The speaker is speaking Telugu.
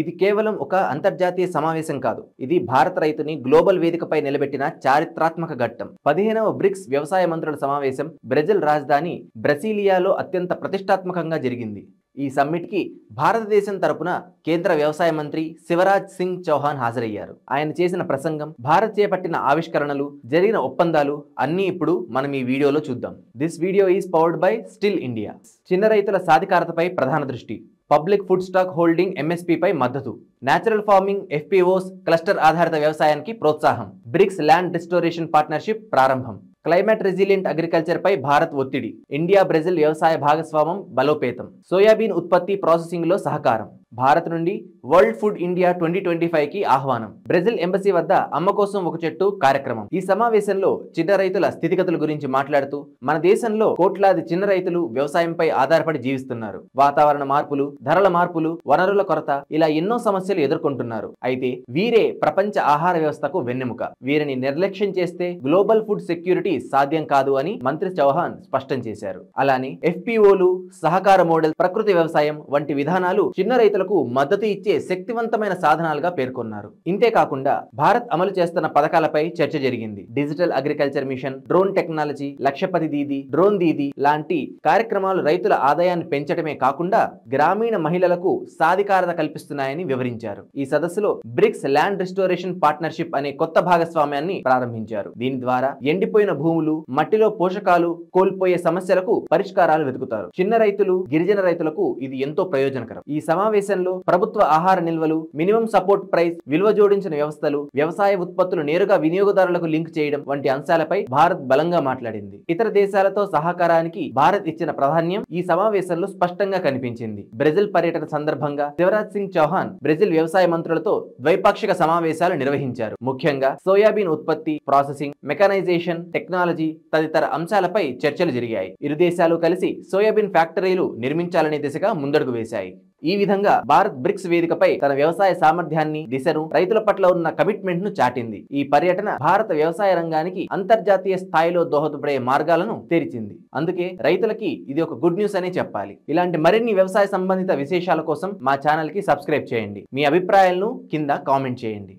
ఇది కేవలం ఒక అంతర్జాతీయ సమావేశం కాదు. ఇది భారత రైతుని గ్లోబల్ వేదికపై నిలబెట్టిన చారిత్రాత్మక ఘట్టం. 15వ బ్రిక్స్ వ్యవసాయ మంత్రుల సమావేశం బ్రెజిల్ రాజధాని బ్రసీలియాలో అత్యంత ప్రతిష్టాత్మకంగా జరిగింది. ఈ సమ్మిట్ కి భారతదేశం తరపున కేంద్ర వ్యవసాయ మంత్రి శివరాజ్ సింగ్ చౌహాన్ హాజరయ్యారు. ఆయన చేసిన ప్రసంగం, భారత్ చేపట్టిన ఆవిష్కరణలు, జరిగిన ఒప్పందాలు అన్నీ ఇప్పుడు మనం ఈ వీడియోలో చూద్దాం. This video is powered by still India. చిన్న రైతుల సాధికారతపై ప్రధాన దృష్టి, పబ్లిక్ ఫుడ్ స్టాక్ హోల్డింగ్ ఎంఎస్పీపై మద్దతు, నేచురల్ ఫార్మింగ్ ఎఫ్పిఓస్ క్లస్టర్ ఆధారిత వ్యవసాయానికి ప్రోత్సాహం, బ్రిక్స్ ల్యాండ్ రిస్టోరేషన్ పార్ట్నర్షిప్ ప్రారంభం, క్లైమేట్ రెసిలియంట్ అగ్రికల్చర్ పై భారత్ ఒత్తిడి, ఇండియా బ్రెజిల్ వ్యవసాయ భాగస్వామ్యం బలోపేతం, సోయాబీన్ ఉత్పత్తి ప్రాసెసింగ్ లో సహకారం, భారత్ నుండి వరల్డ్ ఫుడ్ ఇండియా 2025 కి ఆహ్వానం, బ్రెజిల్ ఎంబసీ వద్ద అమ్మ కోసం ఒక చెట్టు కార్యక్రమం. ఈ సమావేశంలో చిన్న రైతుల స్థితిగతుల గురించి మాట్లాడుతూ, మన దేశంలో కోట్లాది చిన్న రైతులు వ్యవసాయంపై ఆధారపడి జీవిస్తున్నారు. వాతావరణ మార్పులు, ధరల మార్పులు, వనరుల కొరత, ఇలా ఎన్నో సమస్యలు ఎదుర్కొంటున్నారు. అయితే వీరే ప్రపంచ ఆహార వ్యవస్థకు వెన్నెముక. వీరిని నిర్లక్ష్యం చేస్తే గ్లోబల్ ఫుడ్ సెక్యూరిటీ సాధ్యం కాదు అని మంత్రి చౌహాన్ స్పష్టం చేశారు. అలానే ఎఫ్పిఓలు, సహకార మోడల్, ప్రకృతి వ్యవసాయం వంటి విధానాలు చిన్న రైతులకు మద్దతు ఇచ్చే శక్తివంతమైన సాధనాలుగా పేర్కొన్నారు. ఇంతేకాకుండా భారత్ అమలు చేస్తున్న పథకాలపై చర్చ జరిగింది. Digital agriculture mission, drone technology, Lakhpati Didi, drone Didi లాంటి కార్యక్రమాలు రైతుల ఆదాయాన్ని పెంచడమే కాకుండా గ్రామీణ మహిళలకు సాధికారత కల్పిస్తున్నాయని వివరించారు. ఈ సదస్సులో బ్రిక్స్ ల్యాండ్ రిస్టోరేషన్ పార్ట్నర్షిప్ అనే కొత్త భాగస్వామ్యాన్ని ప్రారంభించారు. దీని ద్వారా ఎండిపోయిన భూములు, మట్టిలో పోషకాలు కోల్పోయే సమస్యలకు పరిష్కారాలు వెతుకుతారు. చిన్న రైతులు, గిరిజన రైతులకు ఇది ఎంతో ప్రయోజనకరం. ఈ సమావేశంలో ప్రభుత్వ ఆహార నిల్వలు, మినిమం సపోర్ట్ ప్రైస్, విలువ జోడించిన వ్యవస్థలు, వ్యవసాయ ఉత్పత్తులు నేరుగా వినియోగదారులకు లింక్ చేయడం వంటి అంశాలపై భారత్ బలంగా మాట్లాడింది. ఇతర దేశాలతో సహకారానికి భారత్ ఇచ్చిన ప్రాధాన్యం ఈ సమావేశంలో స్పష్టంగా కనిపించింది. బ్రెజిల్ పర్యటన సందర్భంగా శివరాజ్ సింగ్ చౌహాన్ బ్రెజిల్ వ్యవసాయ మంత్రులతో ద్వైపాక్షిక సమావేశాలు నిర్వహించారు. ముఖ్యంగా సోయాబీన్ ఉత్పత్తి, ప్రాసెసింగ్, మెకనైజేషన్, టెక్నాలజీ తదితర అంశాలపై చర్చలు జరిగాయి. ఇరు దేశాలు కలిసి సోయాబీన్ ఫ్యాక్టరీలు నిర్మించాలనే దిశగా ముందడుగు వేశాయి. ఈ విధంగా భారత్ బ్రిక్స్ వేదికపై తన వ్యవసాయ సామర్థ్యాన్ని, దిశను, రైతుల పట్ల ఉన్న కమిట్మెంట్ ను చాటింది. ఈ పర్యటన భారత వ్యవసాయ రంగానికి అంతర్జాతీయ స్థాయిలో దోహదపడే మార్గాలను తెరిచింది. అందుకే రైతులకి ఇది ఒక గుడ్ న్యూస్ అనే చెప్పాలి. ఇలాంటి మరిన్ని వ్యవసాయ సంబంధిత విశేషాల కోసం మా ఛానల్ కి సబ్స్క్రైబ్ చేయండి. మీ అభిప్రాయాలను కింద కామెంట్ చేయండి.